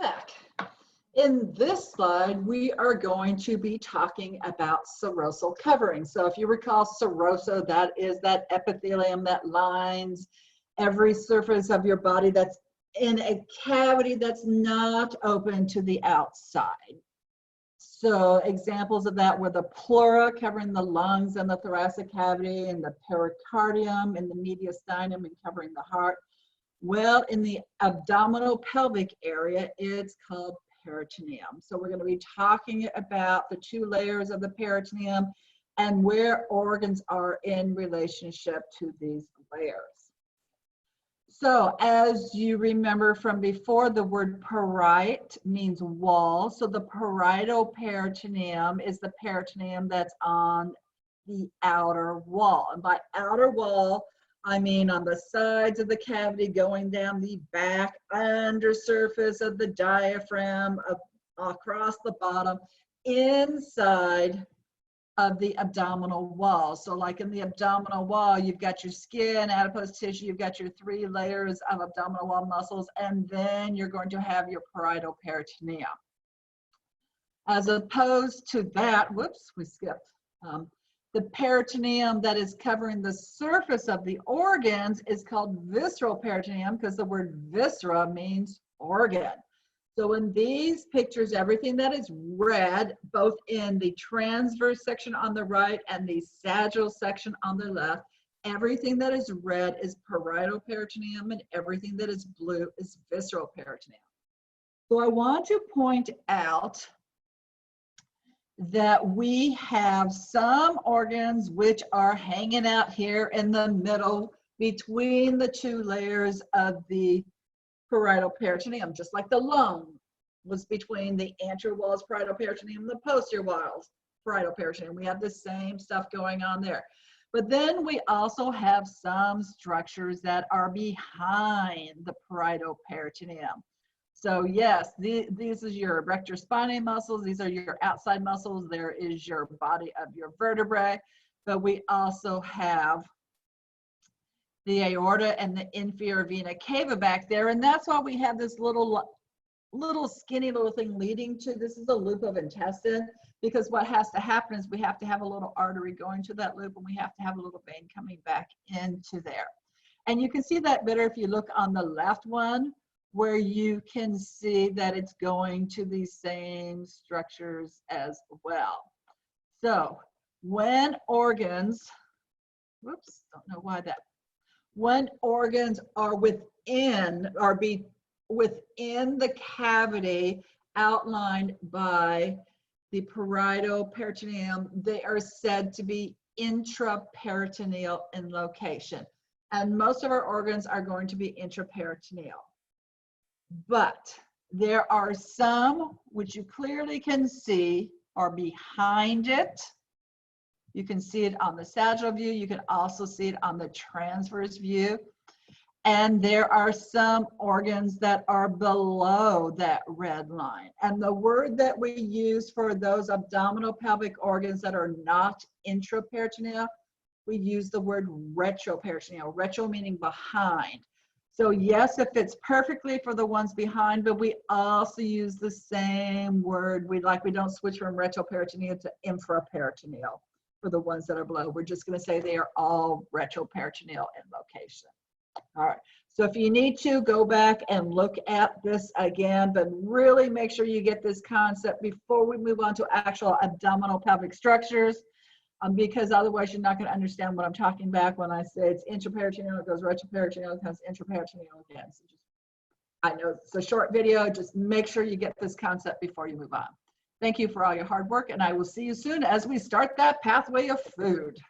back. In this slide, we are going to be talking about serosal covering. So if you recall, serosa, that is that epithelium that lines every surface of your body that's in a cavity that's not open to the outside. So examples of that were the pleura covering the lungs and the thoracic cavity, and the pericardium and the mediastinum and covering the heart. Well, in the abdominal pelvic area, it's called peritoneum. So we're going to be talking about the two layers of the peritoneum and where organs are in relationship to these layers. So as you remember from before, the word parite means wall. So the parietal peritoneum is the peritoneum that's on the outer wall. And by outer wall, I mean on the sides of the cavity, going down the back undersurface of the diaphragm, across the bottom, inside of the abdominal wall. So like in the abdominal wall, you've got your skin, adipose tissue, you've got your 3 layers of abdominal wall muscles, and then you're going to have your parietal peritoneum. As opposed to that, whoops, we skipped. The peritoneum that is covering the surface of the organs is called visceral peritoneum, because the word viscera means organ. So in these pictures, everything that is red, both in the transverse section on the right and the sagittal section on the left, everything that is red is parietal peritoneum, and everything that is blue is visceral peritoneum. So I want to point out that we have some organs which are hanging out here in the middle between the 2 layers of the parietal peritoneum, just like the lung was between the anterior walls parietal peritoneum and the posterior walls parietal peritoneum. We have the same stuff going on there. But then we also have some structures that are behind the parietal peritoneum. So yes, this is your rector spinae muscles. These are your outside muscles. There is your body of your vertebrae. But we also have the aorta and the inferior vena cava back there. And that's why we have this little skinny little thing leading to, this is a loop of intestine, because what has to happen is we have to have a little artery going to that loop, and we have to have a little vein coming back into there. And you can see that better if you look on the left one, where you can see that it's going to these same structures as well. So when organs, whoops, don't know why that, when organs are within the cavity outlined by the parietal peritoneum, they are said to be intraperitoneal in location. And most of our organs are going to be intraperitoneal. But there are some which you clearly can see are behind it. You can see it on the sagittal view. You can also see it on the transverse view. And there are some organs that are below that red line. And the word that we use for those abdominal pelvic organs that are not intraperitoneal, we use the word retroperitoneal, retro meaning behind. So yes, it fits perfectly for the ones behind, but we also use the same word. We don't switch from retroperitoneal to infraperitoneal for the ones that are below. We're just going to say they are all retroperitoneal in location. All right, so if you need to, go back and look at this again, but really make sure you get this concept before we move on to actual abdominal pelvic structures, because otherwise you're not going to understand what I'm talking about when I say it's intraperitoneal, it goes retroperitoneal, it comes intraperitoneal again. So just, I know it's a short video, just make sure you get this concept before you move on. Thank you for all your hard work, and I will see you soon as we start that pathway of food.